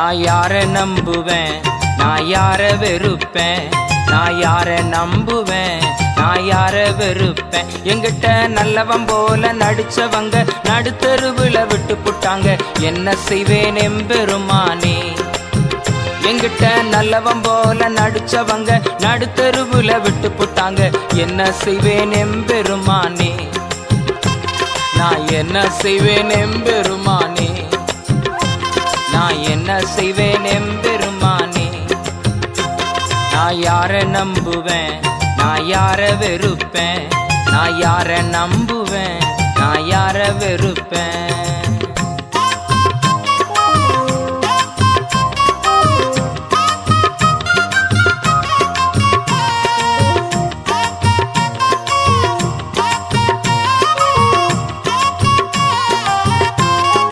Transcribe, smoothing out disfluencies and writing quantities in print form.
நான் யார நம்புவேன், நான் யார வெறுப்பேன், நான் யார நம்புவேன், நான் யார வெறுப்பேன். எங்கிட்ட நல்லவன் போல நடிச்சவங்க நடுத்தருவுல விட்டு புட்டாங்க, என்ன செய்வேன் எம்பெருமானே. எங்கிட்ட நல்லவன் போல நடிச்சவங்க நடுத்தருவுல விட்டு புட்டாங்க, என்ன செய்வேன் எம்பெருமானே. நான் என்ன செய்வேன் எம்பெருமானே, நான் என்ன செய்வேன் எம்பெருமானே. நான் யார நம்புவேன், நான் யார வெறுப்பேன், நான் யார நம்புவேன், நான் யார வெறுப்பேன்.